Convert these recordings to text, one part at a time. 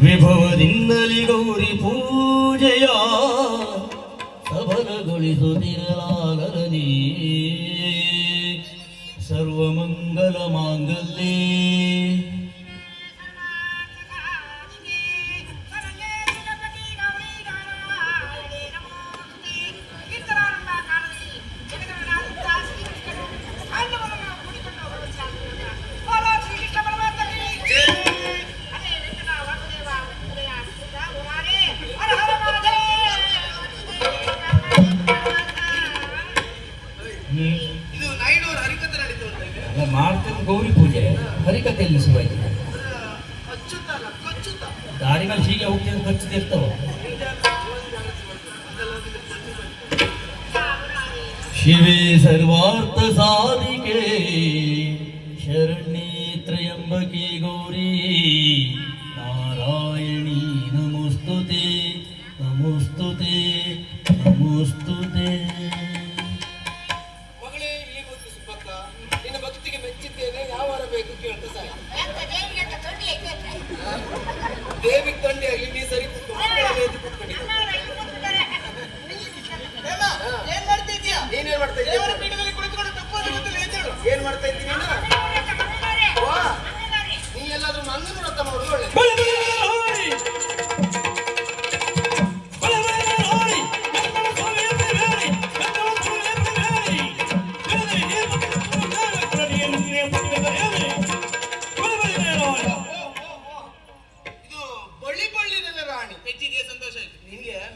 ವಿಭವದಿಂದಲೇ ಗೌರಿ ಪೂಜೆಯ ಸಫಲಗೊಳಿಸುತ್ತಿರಲಾಗಲನಿ ಸರ್ವಮಂಗಲ ಮಾಂಗಲ್ಯೇ ಮಾಡ್ತೇನೆ ಗೌರಿ ಪೂಜೆ ಹರಿಕತೆಯಲ್ಲಿ ಶುರುವಾಯ್ತು. ದಾರಿ ಮೇಲೆ ಹೀಗೆ ಹೋಗ್ತಿದ್ರೆ ಖರ್ಚಿರ್ತಾವ. ಶಿವೇ ಸರ್ವಾರ್ಥ ಸಾಧಿಕೆ ಶರಣ್ಯೇ ತ್ರಯಂಬಕೆ ಗೌರಿ ನಾರಾಯಣಿ ನಮೋಸ್ತುತೆ ನಮೋಸ್ತುತೆ ನಮೋಸ್ತುತೆ. ದೇವಿಗೆ ತಂಡಿ ಆಗಲಿ ನೀ ಸರಿ ನೀನೇನ್ ಮಾಡ್ತಾ ಇದ್ದೀಯ? ಏನ್ ಮಾಡ್ತಾ ಇದ್ದೀನಿ ನೀ ಎಲ್ಲಾದ್ರೂ ನನ್ನನ್ನು ವ್ರತ ಮಾಡೋದು ಒಳ್ಳೆ.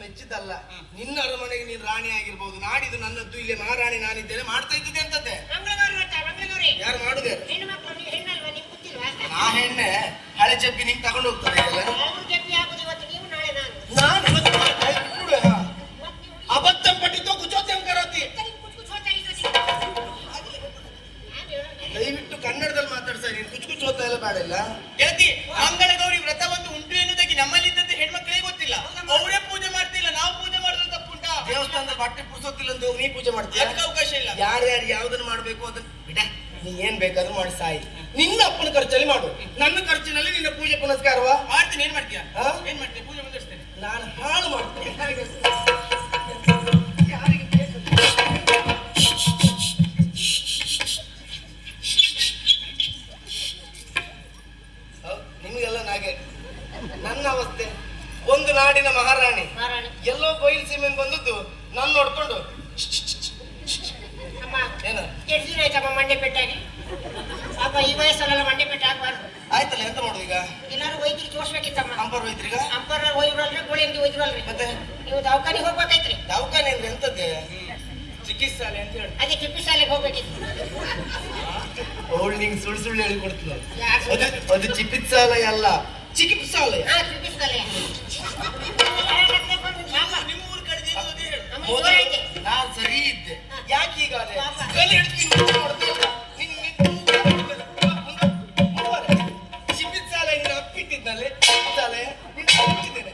ಮೆಚ್ಚಿದ್ದಲ್ಲ, ನಿನ್ನ ಅರಮನೆಗೆ ನೀನು ರಾಣಿ ಆಗಿರ್ಬೋದು, ನಾಡಿದ್ದು ನನ್ನದ್ದು, ಇಲ್ಲಿ ಮಹಾರಾಣಿ ನಾನಿದ್ದೇನೆ, ಮಾಡ್ತಾ ಇದ್ದಿದೆ ಅಂತದ್ದೆ. ಯಾರು ಮಾಡುದೇ? ನಾ ಹೆಣ್ಣೆ ಹಳೆ ಚಪ್ಪಿ ನಿಂಗೆ ತಗೊಂಡು ಹೋಗ್ತಾರೆ. ನಾನು ಅಬದ್ಧ ಪಟ್ಟಿದ್ದು ಕುಚೋದ್ಯಂ ಕರೋತಿ. ದಯವಿಟ್ಟು ಕನ್ನಡದಲ್ಲಿ ಮಾತಾಡ್ತಾ ನೀನು ಕುಚೋತ ಎಲ್ಲ ಬೇಡ. ಇಲ್ಲ ಹೇಳ್ತಿ ಮಂಗಳ ಗೌರಿ ವ್ರತ ಒಂದು ಉಂಟು ಎನ್ನುವುದಾಗಿ ನಮ್ಮಲ್ಲಿದ್ದಂತೆ ಹೆಣ್ಮಕ್ಳಿಗೆ ಗೊತ್ತಿಲ್ಲ. ಅವರೇ ಪೂಜೆ ಮಾಡ್ತಿಲ್ಲ, ನಾವು ಪೂಜೆ ಮಾಡಿದ್ರೆ ತಪ್ಪುಂಟಾ? ದೇವಸ್ಥಾನದಲ್ಲಿ ಬಟ್ಟೆ ಪುರ್ಸೋತಿಲ್ಲ ಅಂತ ನೀ ಪೂಜೆ ಮಾಡ್ತೀಯ? ಅದಕ್ಕೆ ಅವಕಾಶ ಇಲ್ಲ. ಯಾರ್ಯಾರು ಯಾವ್ದನ್ನ ಮಾಡ್ಬೇಕು ಅದನ್ನ ಬಿಡ, ನೀ ಏನ್ ಬೇಕಾದ್ರೂ ಮಾಡಿ ಸಾಯಿ. ನಿನ್ನ ಅಪ್ಪನ ಖರ್ಚಲ್ಲಿ ಮಾಡು, ನನ್ನ ಖರ್ಚಿನಲ್ಲಿ ನಿನ್ನ ಪೂಜೆ ಪುನಸ್ಕಾರವಾ ಮಾಡ್ತೀನಿ. ಏನ್ ಮಾಡ್ತೀಯ? ಏನ್ ಮಾಡ್ತೀಯ? ಪೂಜೆ ಮುಂದುವರಿಸ್ತೇನೆ. ನಾನು ಹಾಳು ಮಾಡ್ತೇನೆ. ನಿಮಗೆಲ್ಲ ನಾಗೆ ನನ್ನ ಅವಸ್ಥೆ. ಒಂದು ನಾಡಿನ ಮಹಾರಾಣಿ ಎಲ್ಲೋ ಬಯಲು ಸೀಮೆಗೆ ಬಂದದ್ದು ನಾನು ನೋಡ್ಕೊಂಡು ಏನ ಮಂಡೆ ಪೆಟ್ಟಾಗಿ ಪಾಪ ಈ ವಯಸ್ಸಲ್ಲೆಲ್ಲ ಮಂಡೆ ಪೆಟ್ಟ ಆಗ್ಬಾರ್ದು. ಆಯ್ತಲ್ಲ, ಎಂತ ಮಾಡುದು ಈಗ? ಎಲ್ಲಾರು ವೈದ್ಯರಿಗೆ ತೋರ್ಸ್ಬೇಕಿತ್ತಮ್ಮ. ಅಂಪರ್ ವೈದ್ಯರಿಗ? ಅಂಪರ್ ಒಯ್ದ್ರಲ್ರಿ, ಗೋಳಿ ಅಂಗಡಿ ಒಯ್ದ್ರಲ್ರಿ. ಮತ್ತೆ ನೀವು ದವಾಖಾನಿಗೆ ಹೋಗ್ಬೇಕಾಯ್ತ್ರಿ. ದವಾಖಾನೆ ಅಂದ್ರೆ ಎಂತದ್ದೆ? ಚಿಕಿತ್ಸಾಲಯ ಅಂತ ಹೇಳಿ. ಅದೇ ಚಿಕಿತ್ಸಾಲಯಕ್ಕೆ ಹೋಗ್ಬೇಕಿತ್ತು. ಅವಳು ನಿಂಗೆ ಸುಳ್ಳು ಸುಳ್ಳು ಹೇಳಿ ಕೊಡ್ತಲ್ಲ. ಅದು ಚಿಕಿತ್ಸಾಲಯ ಅಲ್ಲ, ಚಿಕಿತ್ಸಾಲಯ. ಚಿಕಿತ್ಸಾಲಯ. ನಾನ್ ಸರಿ ಇದ್ದೆ, ಯಾಕೆ ಈಗ ಚಿಕಿತ್ಸಾಲಯ ನೀನು ಅಪ್ಪಿಟ್ಟಿದ್ನಲ್ಲಿ ಚಿಕಿತ್ಸಾಲಯ ಇದ್ದೇನೆ.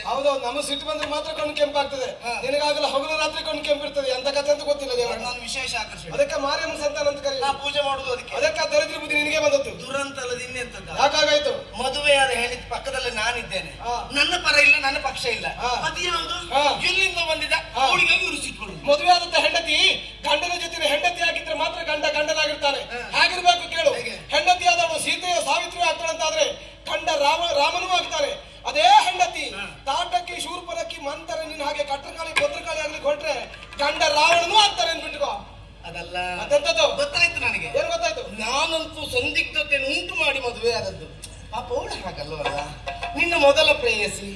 ಹೌದೌದು, ನಮ್ಮ ಸಿಟ್ಟು ಬಂದ್ರೆ ಮಾತ್ರ ಕಣ್ಣು ಕೆಂಪಾಗ್ತದೆ. ನಿನಗಾಗಲ್ಲ ಹಗಲು ರಾತ್ರಿ ಕಣ್ಣು ಕೆಂಪಿರ್ತದೆ. ಅಂತ ಕಥೆ ಅಂತ ಗೊತ್ತಿಲ್ಲ ದೇವರ. ನಾನು ವಿಶೇಷ ಆಕರ್ಷಣೆ. ಅದಕ್ಕೆ ಮಾರಿಯಮ್ಮ ಸಂತಾನ ಅಂತ ಕರೀ ಪೂಜೆ ಮಾಡುದು. ಅದಕ್ಕೆ ದರಿದ್ರ ಬುದ್ಧಿ ನಿನಗೆ ಬಂದದ್ದು. ದುರಂತ ಅಲ್ಲದ ಇನ್ನೆಂತದ್ದು? ಯಾಕಾಗಾಯ್ತು? ಮದುವೆಯಾದ ಹೇಳಿದ ಪಕ್ಕದಲ್ಲಿ ನಾನಿದ್ದೇನೆ, ನನ್ನ ಪರ ಇಲ್ಲ, ನನ್ನ ಪಕ್ಷ ಇಲ್ಲ. ಅದು ಯಾವುದು? ಎಲ್ಲಿಂದ ಬಂದಿದ್ದ ಅವಳಿಗೆ ಇವರು ಸಿಟ್ಕೊಂಡು. ಮದುವೆ ಆದಂತ ಹೆಂಡತಿ ಗಂಡನ ಜೊತೆ ಹೆಂಡತಿ ಆಗಿದ್ರೆ ಮಾತ್ರ ಗಂಡ ಗಂಡನಾಗಿರ್ತಾನೆ. ಹಾಗಿರ್ಬೇಕು ಕೇಳು. ಹೆಂಡತಿ ಆದವಳು ಸೀತೆಯ ಸಾವಿತ್ರಿ ಆಗ್ತಾಳಂತಾದ್ರೆ ಗಂಡ ರಾಮನೂ ಆಗ್ತಾನೆ. ಅದೇ ಹೆಂಡತಿ ತಾಟಕ್ಕೆ ಶೂರ್ಪನಕ್ಕಿ ಮಂತರ ನಿನ್ನ ಹಾಗೆ ಕಟ್ಟಕಾಳಿ ಭದ್ರಕಾಳಿ ಆಗ್ಲಿಕ್ಕೆ ಹೊರಟ್ರೆ ಗಂಡ ರಾವಣನೂ ಆಗ್ತಾರೆ ಅನ್ಬಿಟ್ಕೋ. ಅದಲ್ಲ, ಅದೆಂತದ್ದು ಗೊತ್ತಾಯ್ತು ನನಗೆ. ಏನ್ ಗೊತ್ತಾಯ್ತು? ನಾನಂತೂ ಸಂದಿಗ್ಧತೆಯನ್ನು ಉಂಟು ಮಾಡಿ ಮದುವೆ ಆದದ್ದು. ಪಾಪ ಅವಳು ಹಾಗಲ್ವಲ್ಲ, ನಿನ್ನ ಮೊದಲ ಪ್ರೇಯಸಿ,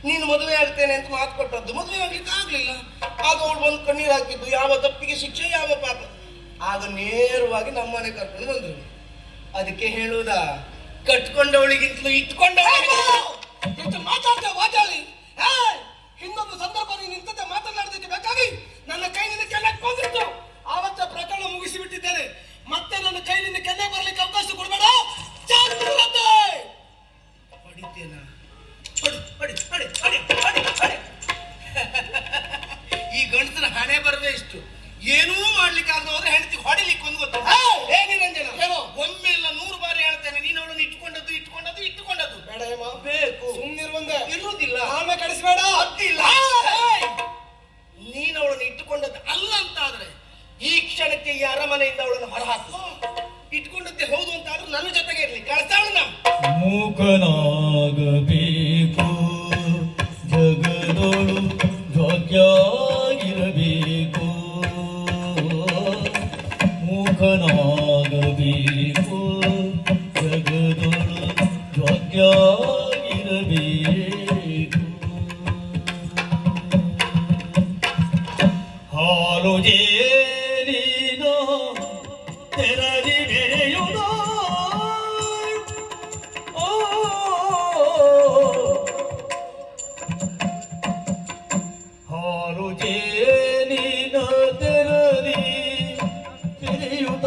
ನೀನು ಮದುವೆ ಆಗ್ತೇನೆ ಅಂತ ಮಾತು ಕೊಟ್ಟದ್ದು, ಮದುವೆ ಆಗ್ಲಿಕ್ಕೆ ಆಗ್ಲಿಲ್ಲ. ಆಗ ಅವಳು ಬಂದು ಕಣ್ಣೀರು ಹಾಕಿದ್ದು, ಯಾವ ತಪ್ಪಿಗೆ ಶಿಕ್ಷೆ ಯಾವ ಪಾಪ. ಆಗ ನೇರವಾಗಿ ನಮ್ಮನೆ ಕರ್ಕೊಂಡು ಬಂದ್ರು. ಅದಕ್ಕೆ ಹೇಳುವುದಾ, ಕಟ್ಕೊಂಡವಳಿಗಿಂತಲೂ ಇಟ್ಕೊಂಡವಳಿಗೆ ಎಷ್ಟು ಮಾತಾಡ್ತೇವೆ ವಾಚಾಳಿ. ಹಿಂದೊಂದು ಸಂದರ್ಭ ನೀನು ಇಂಥದ್ದೇ ಮಾತನಾಡೋದಕ್ಕೆ ಬೇಕಾಗಿ ನನ್ನ ಕೈ ನಿನ್ನ ಕೆಳಗೆ ಕೊಂದಿತ್ತು. ಆವತ್ತ ಪ್ರಕರಣ ಮುಗಿಸಿಬಿಟ್ಟಿದ್ದೇನೆ. ಮತ್ತೆ ನನ್ನ ಕೈ ನಿನ್ನ ಕೆನ್ನೆ ಬರ್ಲಿಕ್ಕೆ ಅವಕಾಶ ಕೊಡಬೇಡ. ಹೊಡಿತೇನಾ? ಈ ಗಂಡಸನ ಹಣೆ ಬರದೆ ಇಷ್ಟು, ಏನೂ ಮಾಡ್ಲಿಕ್ಕೆ ಆಗದ ಹೋದ್ರೆ ಹೆಂಡತಿ ಹೊಡಿಲಿಕ್ಕೆ ಒಂದು ಗೊತ್ತು. ನಿರಂಜನ ಹೇಳೋ, ಒಮ್ಮೆ ಇಲ್ಲ 100 ಬಾರಿ ಹೇಳ್ತೇನೆ, ನೀನು ಅವಳನ್ನು ಇಟ್ಟುಕೊಂಡದ್ದು ಬೇಡ ಹೇಮ, ಬೇಕು. ಸುಮ್ಮನಿರುವಂದೆ ಇರುವುದಿಲ್ಲ, ಆಮೇಲೆ ಕಳಿಸ್ಬೇಡ. ಅದ್ದಿಲ್ಲ, ನೀನು ಅವಳನ್ನು ಇಟ್ಟುಕೊಂಡದ್ದು ಅಲ್ಲ ಅಂತ ಆದ್ರೆ ಈ ಕ್ಷಣಕ್ಕೆ ಈ ಅರಮನೆಯಿಂದ ಅವಳನ್ನು ಹೊರಹಾಕು. ಇಟ್ಕೊಂಡದ್ದೇ ಹೌದು ಅಂತ ಆದ್ರೂ ನನ್ನ ಜೊತೆಗೆ ಇರ್ಲಿ. ಕಳಿಸ್ತಾವಳನ್ನ ಮೂಕನಾಗಬೇಕು, ಜಗದೋಳು ಧ್ವಜಾಗಿರಬೇಕು. ಮೂಕನಾಗಬೇಕು, ಜಗದೋಳು ಧ್ವಜಾಗಿರಬೇಕು. ಹಾಲು ಜೇನಿನ ತೆರದಿ ಬೆರೆಯುವುದ ಹಾಲು ಜೇನಿನ ತೆರದಿ ಬೆರೆಯುತ್ತ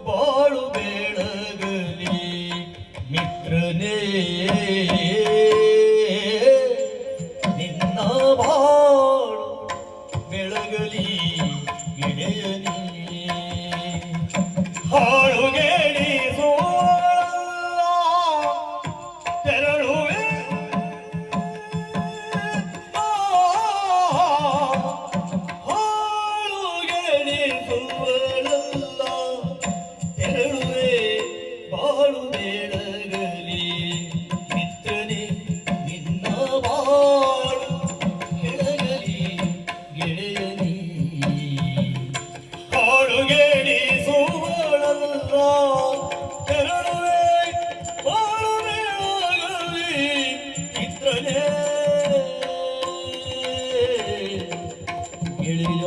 ಬಾಳು ಬೆಳಗಲಿ ಮಿತ್ರನೇ, ನಿನ್ನ ಬಾಳು ಬೆಳಗಲಿ ಗೆಳೆಯನೇ. ಹಾಳುಗೆಡಿಸೋಳ ತೆರಳುವೆ, ಹಾಳುಗೆಡಿಸುವಳಲ್ಲ ತೆರಳುವೆ ಬಾಳು ಬೆಳಗಲಿ ಮಿತ್ರನೇ, ನಿನ್ನ ಬಾಳು ಬೆಳಗಲಿ ಗೆಳೆಯನೇ. ಹಾಳುಗೆಡಿಸುವಳಲ್ಲ ತೆರಳುವೆ ಬಾಳು ಬೆಳಗಲಿ ಮಿತ್ರನೇ, ಗೆಳೆಯ.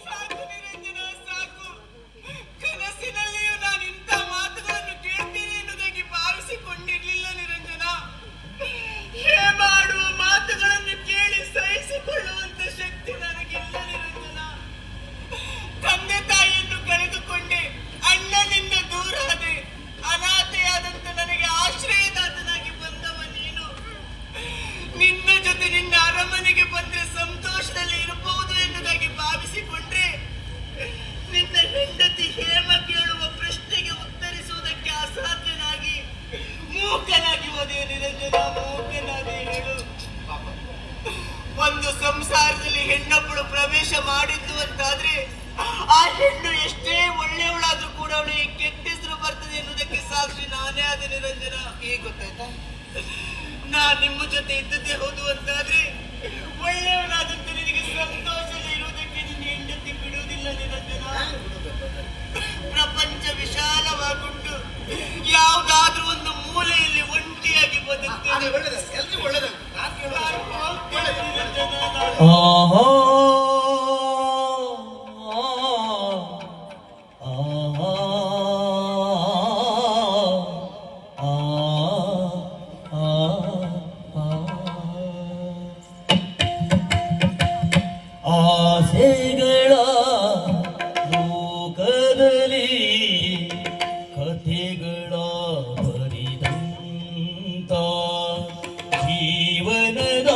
ಸಾಕು ನಿರಂಜನ, ಸಾಕು. ಕನಸಿನಲ್ಲಿಯೂ ನಾನು ಇಂಥ ಮಾತುಗಳನ್ನು ಕೇಳ್ತೀನಿ ಎನ್ನುವುದಾಗಿ ಭಾವಿಸಿಕೊಂಡಿರ್ಲಿಲ್ಲ ನಿರಂಜನ. ಮಾಡುವ ಮಾತುಗಳನ್ನು ಕೇಳಿ ಸಹಿಸಿಕೊಳ್ಳುವಂತ ಶಕ್ತಿ ನನಗಿಲ್ಲ ನಿರಂಜನ. ತಂದೆ ತಾಯಿಯನ್ನು ಕಳೆದುಕೊಂಡೆ, ಅಣ್ಣನಿಂದ ದೂರಾದೆ, ಅನಾಥೆಯಾದಂತ ನನಗೆ ಆಶ್ರಯದಾತನಾಗಿ ಬಂದವ ನೀನು. ನಿನ್ನ ಜೊತೆ ನಿನ್ನ ಅರಮನೆಗೆ ಬಂದ್ರೆ ಸಂತೋಷದಲ್ಲಿ ಇರಬಹುದು ಎನ್ನುವುದಾಗಿ ಭಾವಿಸಿಕೊಂಡ್ರೆ, ನಿನ್ನ ಹೆಂಡತಿ ಹೇಮ ಕೇಳುವ ಪ್ರಶ್ನೆಗೆ ಉತ್ತರಿಸುವುದಕ್ಕೆ ಅಸಾಧ್ಯನಾಗಿ ಮೂಕನಾಗಿ ಹೋದೆ ನಿರಂಜನ, ಮೂಕನಾಗಿ ಹೇಳು. ಒಂದು ಸಂಸಾರದಲ್ಲಿ ಹೆಣ್ಣೊಬ್ಬಳು ಪ್ರವೇಶ ಮಾಡಿದ್ದು ಅಂತಾದ್ರೆ ಆ ಹೆಣ್ಣು ಎಷ್ಟೇ ಒಳ್ಳೆಯವಳಾದ್ರೂ ಕೂಡ ಅವಳಿಗೆ ಕೆಟ್ಟ ಹೆಸರು ಬರ್ತದೆ ಎನ್ನುವುದಕ್ಕೆ ಸಾಕ್ಷಿ ನಾನೇ ಆದ ನಿರಂಜನ. ಈಗ ಗೊತ್ತಾಯ್ತಾ? ನಾನ್ ನಿಮ್ಮ ಜೊತೆ ಇದ್ದದ್ದೇ ಹೌದು ಅಂತಾದ್ರೆ ಒಳ್ಳೆಯವನಾದಂತ ನಿನಗೆ ಸಂತೋಷದಲ್ಲಿ ಇರುವುದಕ್ಕೆ ನಿನ್ನ ಹೆಂಡತಿ ಬಿಡುವುದಿಲ್ಲ ನಿರಂಜನ. ಪ್ರಪಂಚ ವಿಶಾಲವಾಗುಂಟು, ಯಾವುದಾದ್ರೂ ಒಂದು ಮೂಲೆಯಲ್ಲಿ ಒಂಟಿಯಾಗಿ ಬದುಕ್ತೇನೆ. ಎಲ್ರಿಗೂ ಒಳ್ಳೇದಾಗ ಆಹಾ ಆಸೆಗಳ ಲೋಕದಲ್ಲಿ ಕಥೆಗಳ ಬರಿದಂತ ಜೀವನದ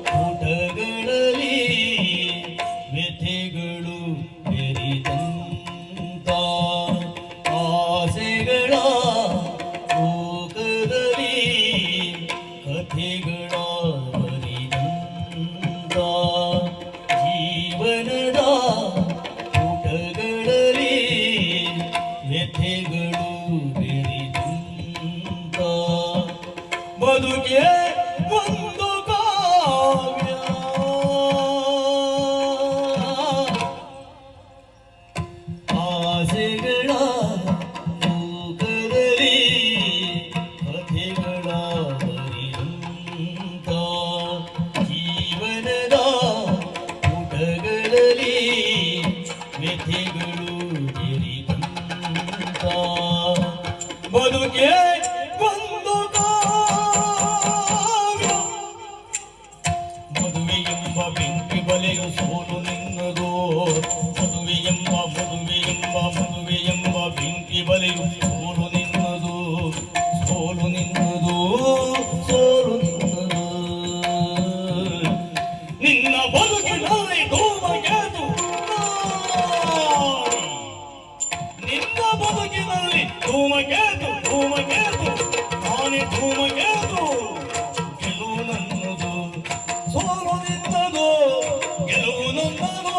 ಪುಟಗಳಲ್ಲಿ ವ್ಯಥೆಗಳು ಬೆರಿದಂತ ಆಸೆಗಳ ಲೋಕದಲ್ಲಿ ಕಥೆಗಳ ಬರಿದಂತ ಜೀವನದ ಪುಟಗಳಲ್ಲಿ ವ್ಯಥೆಗಳು ಬೆರಿದಂತ ಬದುಕೆ ಒಂದು ಕಾವ್ಯ ಆಸೆಗಳ ಮದುವೆಗಳು ತೆರಿದಂತ ಬದುಕೆ ಒಂದು ಕಾವ್ಯ ಮದುವೆ ಎಂಬ ಬೆಂಕಿ ಬಲೆಯು ಸೋಲು ನಿನ್ನದು ಮದುವೆ ಎಂಬ ಬೆಂಕಿ ಬಲೆಯು ಸೋಲು ನಿನ್ನದು ಸೋಲು ನಿನ್ನದು ಸೋಲು ನಿನ್ನದು ನಿನ್ನ ಬದುಕಿನಲ್ಲಿ ಧೂಮಕೇತು ನಿನ್ನ ಬದುಕಿನಲ್ಲಿ ಧೂಮಕೇತು ನಾನೇ ಧೂಮಕೇತು ಗೆಲುವು ನನ್ನದು ಸೋಲು ನಿನ್ನದು ಗೆಲುವು ನನ್ನದು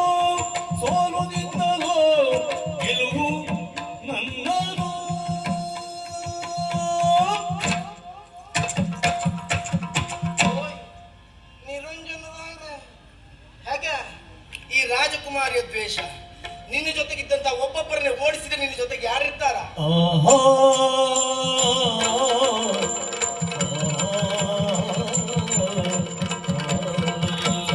ಸೋಲು ನಿನ್ನದು ಗೆಲುವು ನನ್ನದು ನಿರಂಜನರಾಯರೇ, ಹೇಗೆ ಈ ರಾಜಕುಮಾರಿಯ ದ್ವೇಷ? ನಿನ್ನ ಜೊತೆಗಿದ್ದಂತ ಒಬ್ಬೊಬ್ಬರನ್ನೇ ಓಡಿಸಿದ್ರೆ ನಿನ್ನ ಜೊತೆಗೆ ಯಾರಿರ್ತಾರ? ಆಹಾ